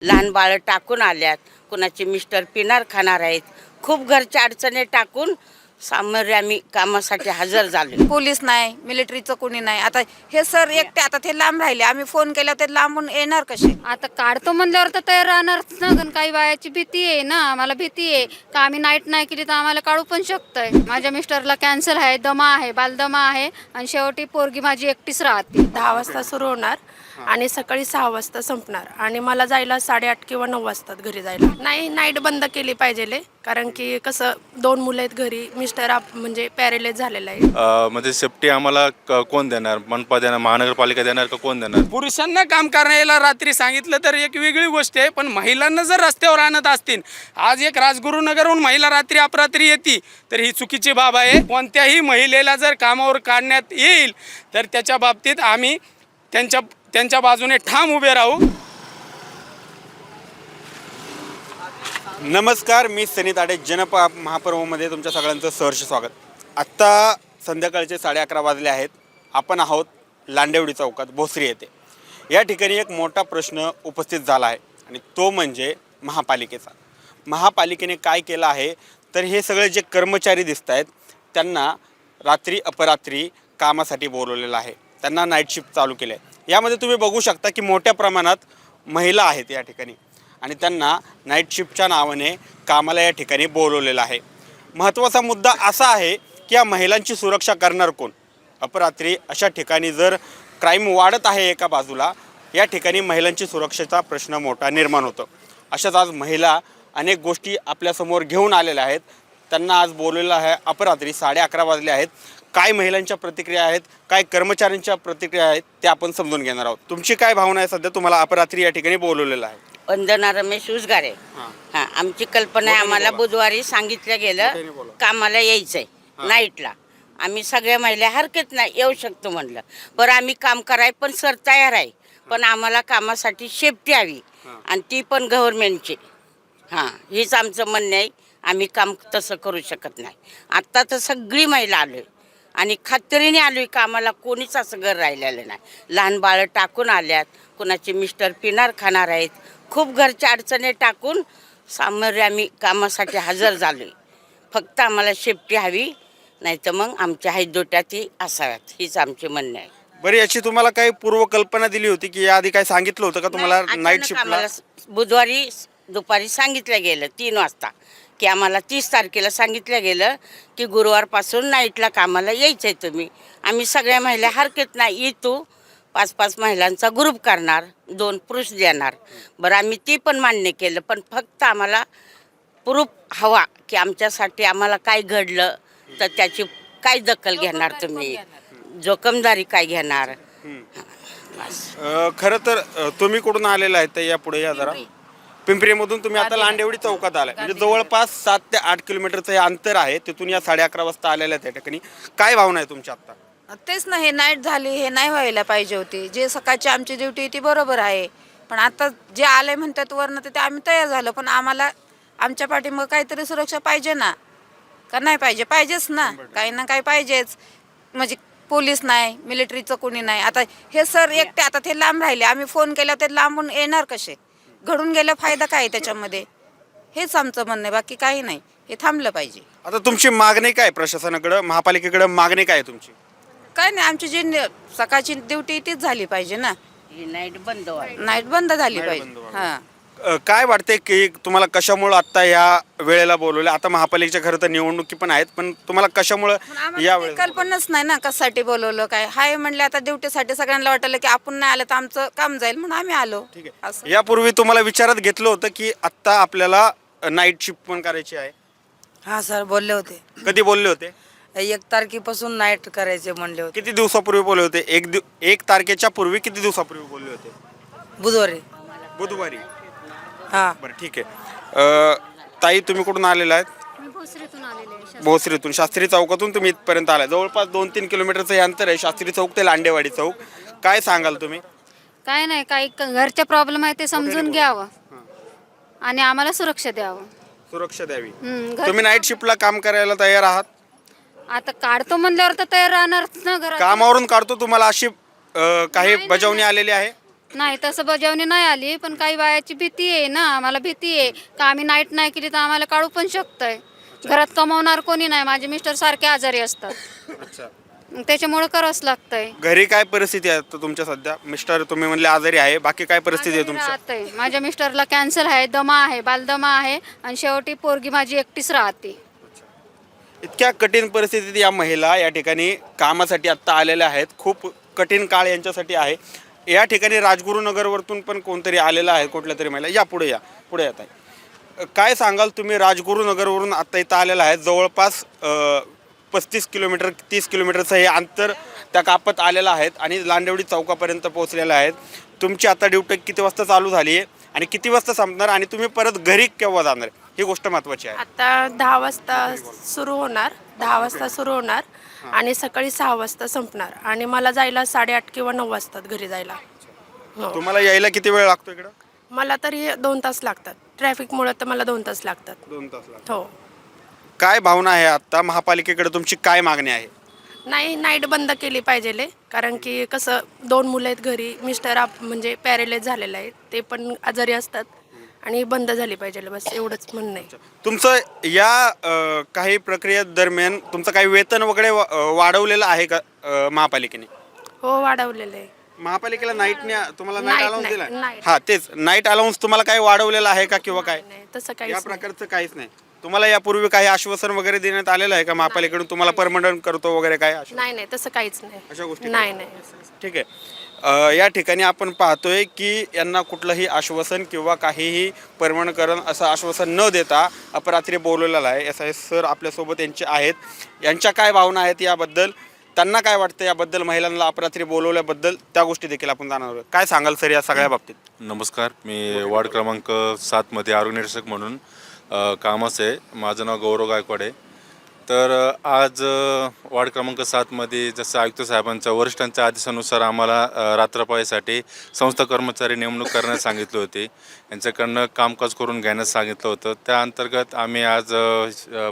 लहान बाळं टाकून आल्यात, कुणाचे मिस्टर पिणार खाणार आहेत, खूप घरच्या अडचणी टाकून सामोरे आम्ही कामासाठी हजर झालो. पोलीस नाही, मिलिटरीचं कोणी नाही. आता हे सर एकटे आता ते लांब राहिले, आम्ही फोन केला ते लांबून येणार कसे? आता काढतो म्हणल्यावर तर तयार राहणारच ना. कारण काही बायाची भीती आहे ना, आम्हाला भीती आहे का आम्ही नाईट नाही केली तर आम्हाला काढू पण शकतंय. माझ्या मिस्टरला कॅन्सर आहे, दमा आहे, बालदमा आहे आणि शेवटी पोरगी माझी एकटीच राहते. 10 वाजता सुरू होणार आणि सकाळी 6 वाजता संपणार आणि मला जायला 8:30 किंवा 9 वाजतात घरी जायला. नाही, नाईट बंद केली पाहिजे, कारण की कसं 2 मुलं आहेत घरी, मिस्टर म्हणजे पॅरेलाइज झालेला आहे. म्हणजे सेफ्टी आम्हाला कोण देणार? मनपा देणार, महानगरपालिका देणार का कोण देणार? पुरुषांना काम करायला रात्री सांगितलं तर एक वेगळी गोष्ट आहे, पण महिलांना जर रस्त्यावर आणत असतील, आज एक राजगुरुनगरहून महिला रात्री अपरात्री येते तर ही चुकीची बाब आहे. कोणत्याही महिलेला जर कामावर काढण्यात येईल तर त्याच्या बाबतीत आम्ही त्यांच्या बाजूने ठाम उभे राहू. नमस्कार, मी सनी ताडे. महापर्वमध्ये तुमच्या सगळ्यांचं सहर्ष स्वागत. आत्ता संध्याकाळचे 11:30 वाजले आहेत. आपण आहोत लांडेवडी चौकात, भोसरी येथे. या ठिकाणी एक मोठा प्रश्न उपस्थित झाला आहे आणि तो म्हणजे महापालिकेचा. महापालिकेने काय केलं आहे तर हे सगळे जे कर्मचारी दिसत आहेत त्यांना रात्री अपरात्री कामासाठी बोलवलेलं आहे. त्यांना नाईट शिफ्ट चालू केलं आहे. यामध्ये तुम्ही बघू शकता की मोठ्या प्रमाणात महिला आहेत या ठिकाणी आणि त्यांना नाईट शिफ्टच्या नावाने कामाला या ठिकाणी बोलवलेलं आहे. महत्त्वाचा मुद्दा असा आहे की या महिलांची सुरक्षा करणार कोण? अपरात्री अशा ठिकाणी जर क्राईम वाढत आहे एका बाजूला, या ठिकाणी महिलांची सुरक्षेचा प्रश्न मोठा निर्माण होतो. अशाच आज महिला अनेक गोष्टी आपल्यासमोर घेऊन आलेल्या आहेत. त्यांना आज बोलवलेलं आहे. अपरात्री 11:30 वाजले आहेत. काय महिलांच्या प्रतिक्रिया आहेत, काय कर्मचाऱ्यांच्या प्रतिक्रिया आहेत ते आपण समजून घेणार आहोत. तुमची काय भावना आहे? सध्या तुम्हाला अपरात्री या ठिकाणी बोलवलेलं आहे. वंदना रमेश उसगारे. हां, आमची कल्पना आहे, आम्हाला बुधवारी सांगितलं गेलं कामाला यायचंय नाईटला. आम्ही सगळ्या महिला हरकत नाही, येऊ शकतो म्हणलं. बरं, आम्ही काम कराय पण सर तयार आहे, पण आम्हाला कामासाठी सेफ्टी हवी आणि ती पण गव्हर्नमेंटची. हां, हेच आमचं म्हणणं आहे. आम्ही काम तसं करू शकत नाही. आत्ता तर सगळी महिला आलोय आणि खात्रीने आलोय का आम्हाला कोणीच असं घर राहिलेलं नाही. लहान बाळं टाकून आल्यात, कुणाचे मिस्टर पिणार खाणार आहेत, खूप घरच्या अडचणी टाकून सामोरे आम्ही कामासाठी हजर झालो आहे. फक्त आम्हाला सेफ्टी हवी, नाही तर मग आमच्या हैदोट्यातही असाव्यात, हीच आमचे म्हणणे आहे. बरं, याची तुम्हाला काही पूर्वकल्पना दिली होती की याआधी काय सांगितलं होतं का तुम्हाला नाईट शिफ्टला? आम्हाला बुधवारी दुपारी सांगितलं गेलं 3 वाजता की आम्हाला 30 तारखेला सांगितलं गेलं की गुरुवारपासून नाईटला कामाला यायचं आहे तुम्ही. आम्ही सगळ्या महिला हरकत नाही, येतो 5-5 महिलांचा ग्रुप करणार, 2 पुरुष देणार. बरं, आम्ही ती पण मान्य केलं, पण फक्त आम्हाला प्रूफ हवा की आमच्यासाठी आम्हाला काय घडलं तर त्याची काय दखल घेणार तुम्ही, जोखमदारी काय घेणार. खरं तर तुम्ही कुठून आलेला आहे तर यापुढे या जरा. पिंपरीमधून तुम्ही आता लांडेवडी चौकात आलाय, म्हणजे जवळपास 7 ते 8 किलोमीटरचं हे अंतर आहे. तिथून या 11:30 वाजता आलेल्या त्या ठिकाणी काय भावना आहे तुमच्या आता? तेच ना, हे नाईट झाली, हे नाही व्हायला पाहिजे होती. जे सकाळची आमची ड्युटी ती बरोबर आहे, पण आता जे आले म्हणतात वरनं ते आम्ही तयार झालो, पण आम्हाला आमच्या पाठीमागं काहीतरी सुरक्षा पाहिजे ना, का नाही पाहिजे? पाहिजेच ना, काही ना काही पाहिजेच. म्हणजे पोलीस नाही, मिलिटरीचं कोणी नाही. आता हे सर एकटे आता ते लांब राहिले, आम्ही फोन केला ते लांबून येणार कसे? घडून गेला फायदा काय त्याच्यामध्ये? हेच आमचं म्हणणं आहे, बाकी काही नाही. हे थांबलं पाहिजे. आता तुमची मागणी काय प्रशासनाकडं, महापालिकेकडं मागणी काय आहे तुमची? काय नाही, आमची जी सकाळची ड्युटी तीच झाली पाहिजे ना, ही नाईट बंद व्हावी. नाईट बंद झाली पाहिजे. हां, काय वाटते की तुम्हाला कशामुळं आत्ता या वेळेला बोलवलं? आता महापालिकेच्या खरं तर निवडणुकी पण आहेत, पण तुम्हाला कशामुळं या आम्हाला कल्पनाच नाही ना कशासाठी बोलवलं काय. हाय म्हणले आता ड्युटीसाठी सगळ्यांना वाटलं की आपण नाही आलं तर आमचं काम जाईल म्हणून आम्ही आलो. ठीक असं. आहे. यापूर्वी तुम्हाला विचारात घेतलं होतं की आत्ता आपल्याला नाईट शिफ्ट पण करायची आहे? हां सर, बोलले होते. कधी बोलले होते? 1 तारखेपासून नाईट करायचे म्हणले होते. किती दिवसापूर्वी बोलले होते? 1 तारखेच्या पूर्वी किती दिवसापूर्वी बोलले होते? बुधवारी. बुधवारी. हां. बरं, ठीक आहे. ताई, तुम्ही कुठून आलेला आहेत? मी भोसरीतून आलेले आहे. भोसरीतून. शास्त्री चौकातून तुम्ही इथपर्यंत आलाय. जवळपास 2-3 किलोमीटरचं हे अंतर आहे, शास्त्री चौक ते लांडेवाडी चौक. काय सांगाल तुम्ही? काय नाही, काही घरचे प्रॉब्लेम आहे ते समजून घ्यावं आणि आम्हाला सुरक्षा द्यावं. सुरक्षा द्यावी. घर- तुम्ही नाईट शिफ्टला काम करायला तयार आहात? आता काढतो म्हणल्यावर तर तयार राहणारच ना. घरात कामावरून काढतो तुम्हाला अशी काही बजावणी आलेली आहे? नाही तसं बजावणी नाही आली, पण काही बायाची भीती आहे ना, आम्हाला भीती आहे का आम्ही नाईट नाही केली तर आम्हाला काढू पण शकतंय. घरात कमवणार कोणी नाही, माझे मिस्टर सारखे आजारी असतात, अच्छा. मग त्याच्यामुळे करावंच लागतंय. घरी काय परिस्थिती आहे आता तुमच्या सध्या? मिस्टर तुम्ही म्हणले आजारी आहे, बाकी काय परिस्थिती आहे तुमच्या? राहतंय माझ्या मिस्टरला कॅन्सर आहे, दमा आहे, बालदमा आहे आणि शेवटी पोरगी माझी एकटीच राहते. इतक्या कठीण परिस्थितीत या महिला या ठिकाणी कामासाठी आत्ता आलेल्या आहेत. खूप कठीण काळ यांच्यासाठी आहे. या ठिकाणी राजगुरुनगरवरतून पण कोणतरी आलेलं आहे, कुठल्या तरी महिला. या पुढे येत आहे. काय सांगाल तुम्ही? राजगुरुनगरवरून आत्ता इथं आलेलं आहे. जवळपास 35 किलोमीटर 30 किलोमीटरचं हे अंतर त्या कापत आलेलं आहेत आणि लांडेवडी चौकापर्यंत पोहोचलेलं आहेत. तुमची आता ड्युटी किती वाजता चालू झाली आहे आणि किती वाजता संपणार आणि तुम्ही परत घरी केव्हा जाणार ही गोष्ट महत्त्वाची आहे. आता 10 वाजता सुरू होणार, 10 वाजता सुरू होणार आणि सकाळी 6 वाजता संपणार आणि मला जायला 8:30 किंवा 9 वाजतात घरी जायला. हो. तुम्हाला यायला किती वेळ लागतो इकडं? मला तरी 2 तास लागतात. ट्रॅफिकमुळे तर मला 2 तास लागतात. 2 तास लागतात. हो. काय भावना आहे आता महापालिकेकडे? तुमची काय मागणी आहे? नाही, नाईट बंद केली पाहिजे, कारण की कसं 2 मुलं आहेत घरी, मिस्टर म्हणजे पॅरेलाइज झालेलं आहे, ते पण आजारी असतात आणि बंद झाली पाहिजे, बस एवढंच म्हणणं आहे. तुमचं या काही प्रक्रियेदरम्यान तुमचं काही वेतन वगैरे वाढवलेलं आहे का महापालिकेने? हो, वाढवलेलं आहे. महापालिकेला नाईटने तुम्हाला नाईट Night अलाउन्स नाही, दिलाय? night. हा, तेच नाईट अलाउन्स तुम्हाला काही वाढवलेलं आहे का किंवा काय? नाही, तसं या काहीच नाही. प्रकारचं काहीच नाही. तुम्हाला यापूर्वी काही आश्वासन वगैरे देण्यात आलेलं आहे का महापालिकेकडून? तुम्हाला परमनंट करतो वगैरे काय आश्वासन? नाही, तसं काहीच नाही. अशा गोष्टी नाही. ठीक आहे. या ठिकाणी आपण पाहतोय की यांना कुठलंही आश्वासन किंवा काहीही परमनंटकरण असं आश्वासन न देता अपरात्री बोलवलेलं आहे. SIS सर आपल्यासोबत यांचे आहेत. यांच्या काय भावना आहेत याबद्दल, त्यांना काय वाटतं याबद्दल, महिलांना अपरात्री बोलवल्याबद्दल, त्या गोष्टी देखील आपण जाणणार आहोत. काय सांगाल सर या सगळ्या बाबतीत? नमस्कार, मी वार्ड क्रमांक 7मध्ये आरोग्य निरीक्षक म्हणून कामास आहे. माझं नाव गौरव गायकवाड आहे. तर आज वार्ड क्रमांक 7मध्ये जसं आयुक्त साहेबांच्या वरिष्ठांच्या आदेशानुसार आम्हाला रात्रपाळीसाठी संस्था कर्मचारी नेमणूक करण्यास सांगितली होती. यांच्याकडनं कामकाज करून घेण्यास सांगितलं होतं. त्या अंतर्गत आम्ही आज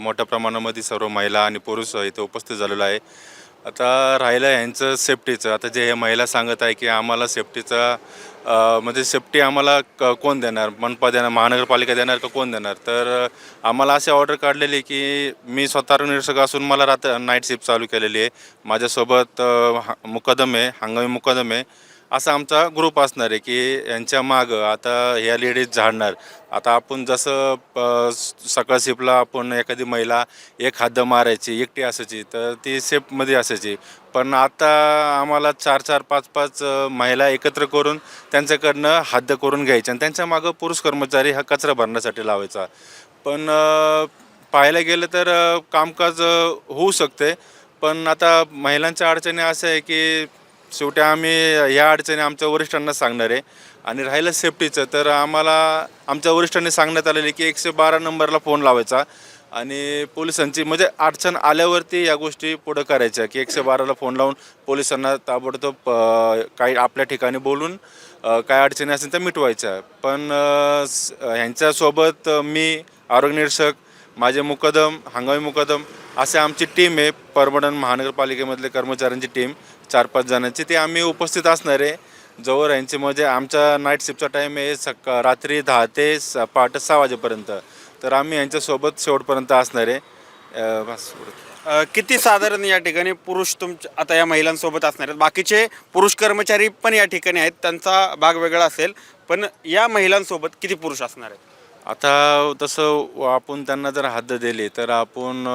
मोठ्या प्रमाणामध्ये सर्व महिला आणि पुरुष इथे उपस्थित झालेलो आहे. आता राहिलं यांचं सेफ्टीचं. आता जे हे महिला सांगत आहे की आम्हाला सेफ्टीचा म्हणजे सेफ्टी आम्हाला कोण देणार? मनपा देणार, महानगरपालिका देणार का कोण देणार? तर आम्हाला अशी ऑर्डर काढलेली की मी स्वतः निरीक्षक असून मला नाईट शिफ्ट चालू केलेली आहे. माझ्यासोबत मुकदम आहे, हंगामी मुकदम आहे. असा आमचा ग्रुप असणार आहे की यांच्या मागं आता ह्या लेडीज झाडणार. आता आपण जसं सकाळ शिफ्टला आपण एखादी महिला एक हद्द मारायची, एकटी असायची, तर ती सेफमध्ये असायची. पण आता आम्हाला 4-4, 5-5 महिला एकत्र करून त्यांच्याकडनं हद्द करून घ्यायची आणि त्यांच्या मागं पुरुष कर्मचारी हा कचरा भरण्यासाठी लावायचा. पण पाहायला गेलं तर कामकाज होऊ शकते. पण आता महिलांच्या अडचणी असं आहे की शेवटी आम्ही ह्या अडचणी आमच्या वरिष्ठांना सांगणार आहे. आणि राहिलं सेफ्टीचं, तर आम्हाला आमच्या वरिष्ठांनी सांगण्यात आलेलं की 112 नंबरला फोन लावायचा आणि पोलिसांची म्हणजे अडचण आल्यावरती या गोष्टी पुढं करायच्या की 112ला फोन लावून पोलिसांना ताबडतोब काही आपल्या ठिकाणी बोलून काय अडचणी असेल तर मिटवायच्या. पण ह्यांच्यासोबत मी आरोग्य निरीक्षक, माझे मुकदम, हंगामी मुकदम असे आमची टीम आहे. परभणी महानगरपालिकेमधले कर्मचाऱ्यांची टीम 4-5 जणांची, ते आम्ही उपस्थित असणार आहे. जवळ यांची म्हणजे आमचा नाईट शिफ्टचा टाईम आहे रात्री 10 ते पहाटे 6 वाजेपर्यंत. तर आम्ही यांच्यासोबत शेवटपर्यंत असणार आहे. बस. किती साधारण या ठिकाणी पुरुष आता या महिलांसोबत असणार आहेत? बाकीचे पुरुष कर्मचारी पण या ठिकाणी आहेत, त्यांचा भाग वेगळा असेल, पण या महिलांसोबत किती पुरुष असणार आहेत? आता तसं आपण त्यांना जर हद्द दिली तर आपण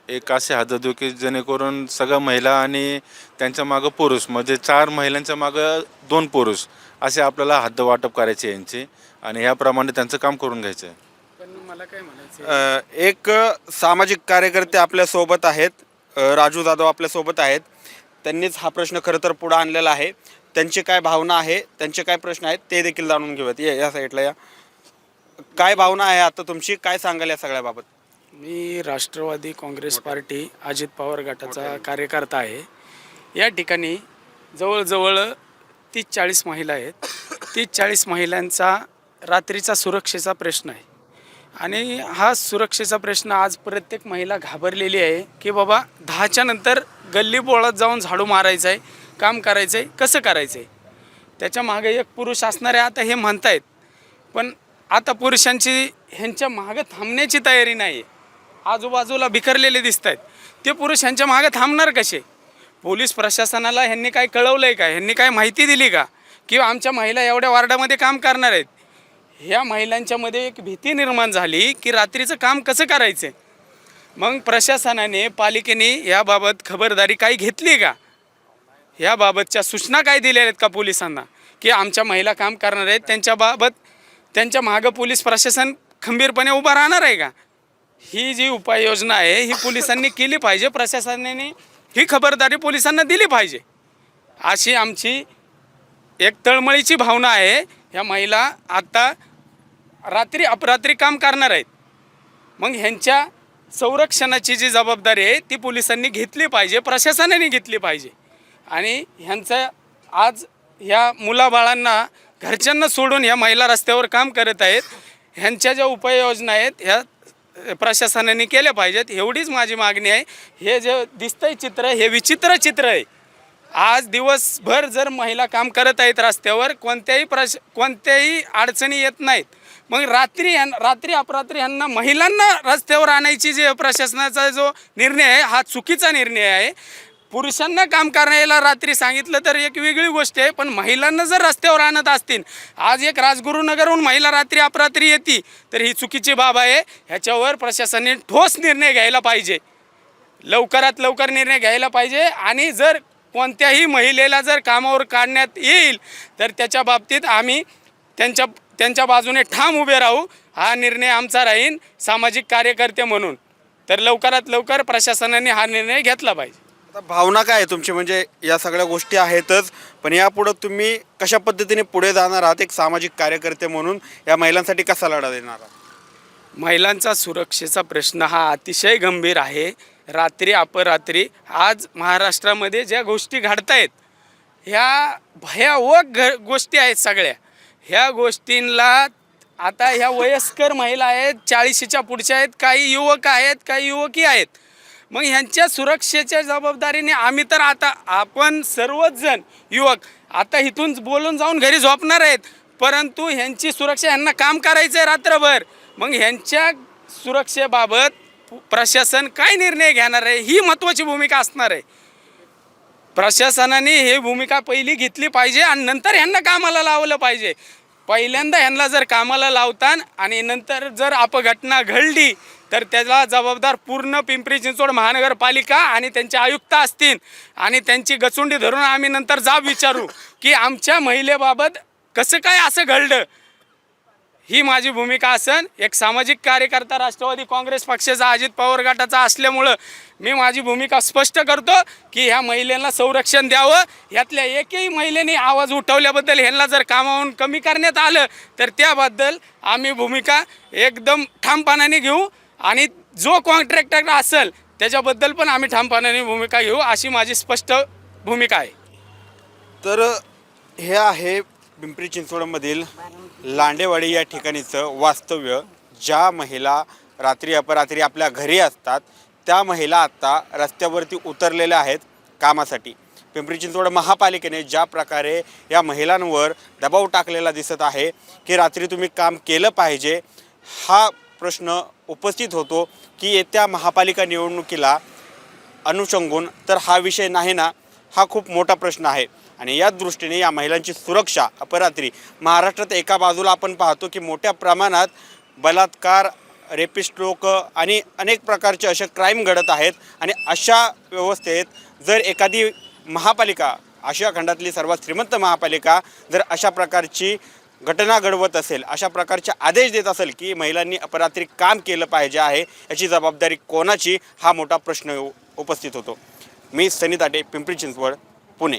एक अशी हद्द देऊ की जेणेकरून सगळ्या महिला आणि त्यांच्या मागं पुरुष, म्हणजे 4 महिलांच्या मागं 2 पुरुष असे आपल्याला हद्द वाटप करायची यांची आणि ह्याप्रमाणे त्यांचं काम करून घ्यायचं आहे. पण मला काय म्हणायचं, एक सामाजिक कार्यकर्ते आपल्यासोबत आहेत, राजू जाधव आपल्यासोबत आहेत. त्यांनीच हा प्रश्न खरं तर पुढं आणलेला आहे. त्यांची काय भावना आहे, त्यांचे काय प्रश्न आहेत ते देखील जाणून घेऊयात. या साईडला या. काय भावना आहे आता तुमची, काय सांगाल या सगळ्याबाबत? मी राष्ट्रवादी काँग्रेस पार्टी अजित पवार गटाचा कार्यकर्ता आहे. या ठिकाणी जवळजवळ 30-40 महिला आहेत. 30-40 महिलांचा रात्रीचा सुरक्षेचा प्रश्न आहे आणि हा सुरक्षेचा प्रश्न आज प्रत्येक महिला घाबरलेली आहे की बाबा 10च्या नंतर गल्ली बोळात जाऊन झाडू मारायचं आहे, काम करायचं आहे, कसं करायचं आहे. त्याच्या मागे एक पुरुष असणारे आता हे म्हणतायत, पण आता पुरुषांची ह्यांच्या मागं थांबण्याची तयारी नाही आहे. आजूबाजूला बिखरलेले दिसत आहेत, ते पुरुष ह्यांच्या मागं थांबणार कसे? पोलीस प्रशासनाला ह्यांनी काय कळवलं आहे का? ह्यांनी काय माहिती दिली का की आमच्या महिला एवढ्या वार्डामध्ये काम करणार आहेत? ह्या महिलांच्यामध्ये एक भीती निर्माण झाली की रात्रीचं काम कसं करायचं. मग प्रशासनाने, पालिकेने याबाबत खबरदारी काही घेतली का? याबाबतच्या सूचना काय दिलेल्या आहेत का पोलिसांना की आमच्या महिला काम करणार आहेत, त्यांच्या मागं पोलीस प्रशासन खंबीरपणे उभा राहणार आहे का? ही जी उपाययोजना आहे ही पोलिसांनी केली पाहिजे, प्रशासनाने ही खबरदारी पोलिसांना दिली पाहिजे, अशी आमची एक तळमळीची भावना आहे. ह्या महिला आता रात्री अपरात्री काम करणार आहेत, मग ह्यांच्या संरक्षणाची जी जबाबदारी आहे ती पोलिसांनी घेतली पाहिजे, प्रशासनाने घेतली पाहिजे. आणि ह्यांचं आज ह्या मुलाबाळांना, घरच्यांना सोडून ह्या महिला रस्त्यावर काम करत आहेत. ह्यांच्या ज्या उपाययोजना आहेत ह्या प्रशासनाने केल्या पाहिजेत, एवढीच माझी मागणी आहे. हे जे दिसतंय चित्र, हे विचित्र चित्र आहे. आज दिवसभर जर महिला काम करत आहेत रस्त्यावर, कोणत्याही अडचणी येत नाहीत, मग रात्री अपरात्री ह्यांना, महिलांना रस्त्यावर आणायची जे प्रशासनाचा जो निर्णय आहे हा चुकीचा निर्णय आहे. पुरुषांना काम करायला रात्री सांगितलं तर एक वेगळी गोष्ट आहे, पण महिलांना जर रस्त्यावर आणत असतील, आज एक राजगुरुनगरहून महिला रात्री अपरात्री येते, तर ही चुकीची बाब आहे. ह्याच्यावर प्रशासनाने ठोस निर्णय घ्यायला पाहिजे, लवकरात लवकर निर्णय घ्यायला पाहिजे. आणि जर कोणत्याही महिलेला जर कामावर काढण्यात येईल तर त्याच्या बाबतीत आम्ही त्यांच्या बाजूने ठाम उभे राहू. हा निर्णय आमचा राहील सामाजिक कार्यकर्ते म्हणून. तर लवकरात लवकर प्रशासनाने हा निर्णय घेतला पाहिजे. आता भावना काय आहे तुमची? म्हणजे या सगळ्या गोष्टी आहेतच, पण यापुढं तुम्ही कशा पद्धतीने पुढे जाणार आहात एक सामाजिक कार्यकर्ते म्हणून? या महिलांसाठी कसा लढा देणार आहात? महिलांचा सुरक्षेचा प्रश्न हा अतिशय गंभीर आहे. रात्री अपरात्री आज महाराष्ट्रामध्ये ज्या गोष्टी घडत आहेत ह्या भयावह गोष्टी आहेत सगळ्या. ह्या गोष्टींना आता ह्या वयस्कर महिला आहेत, 40च्या पुढच्या आहेत, काही युवक आहेत, काही युवकी आहेत. मग ह्यांच्या सुरक्षेच्या जबाबदारीने आम्ही तर आता आपण सर्वच जण युवक आता इथून बोलून जाऊन घरी झोपणार आहेत, परंतु ह्यांची सुरक्षा, ह्यांना काम करायचं आहे रात्रभर. मग ह्यांच्या सुरक्षेबाबत प्रशासन काय निर्णय घेणार आहे ही महत्त्वाची भूमिका असणार आहे. प्रशासनाने ही भूमिका पहिली घेतली पाहिजे आणि नंतर ह्यांना कामाला लावलं पाहिजे. पहिल्यांदा ह्यांना जर कामाला लावतान आणि नंतर जर अपघटना घडली तर त्याला जबाबदार पूर्ण पिंपरी चिंचवड महानगरपालिका आणि त्यांचे आयुक्त असतील आणि त्यांची गचुंडी धरून आम्ही नंतर जाब विचारू की आमच्या महिलेबाबत कसं काय असं घडलं. ही माझी भूमिका असेल. एक सामाजिक कार्यकर्ता राष्ट्रवादी काँग्रेस पक्षाचा, अजित पवार गटाचा असल्यामुळं मी माझी भूमिका स्पष्ट करतो की ह्या महिलांना संरक्षण द्यावं. यातल्या एकही महिलेने आवाज उठवल्याबद्दल ह्यांना जर कामावरून कमी करण्यात आलं तर त्याबद्दल आम्ही भूमिका एकदम ठामपणाने घेऊ आणि जो कॉन्ट्रॅक्टर असेल त्याच्याबद्दल पण आम्ही ठामपणाने भूमिका घेऊ, अशी माझी स्पष्ट भूमिका आहे. तर हे आहे पिंपरी चिंचवडमधील लांडेवाडी या ठिकाणीचं वास्तव्य. ज्या महिला रात्री अपरात्री आपल्या घरी असतात त्या महिला आत्ता रस्त्यावरती उतरलेल्या आहेत कामासाठी. पिंपरी चिंचवड महापालिकेने ज्या प्रकारे या महिलांवर दबाव टाकलेला दिसत आहे की रात्री तुम्ही काम केलं पाहिजे, हा प्रश्न उपस्थित होतो की येत्या महापालिका निवडणुकीला अनुषंगून तर हा विषय नाही ना, हा खूप मोठा प्रश्न आहे. आणि या दृष्टीने या महिलांची सुरक्षा अपरात्री महाराष्ट्रात एका बाजूला आपण पाहतो की मोठ्या प्रमाणात बलात्कार, रेपिस्ट लोक आणि अनेक प्रकारचे असे क्राईम घडत आहेत. आणि अशा व्यवस्थेत जर एखादी महापालिका, आशिया खंडातली सर्वात श्रीमंत महापालिका जर अशा प्रकारची घटना घडवत असेल, अशा प्रकारचे आदेश देत असेल की महिलांनी अपरात्री काम केलं पाहिजे आहे, याची जबाबदारी कोणाची, हा मोठा प्रश्न उपस्थित होतो. मी सनी ताटे, पिंपरी चिंचवड, पुणे.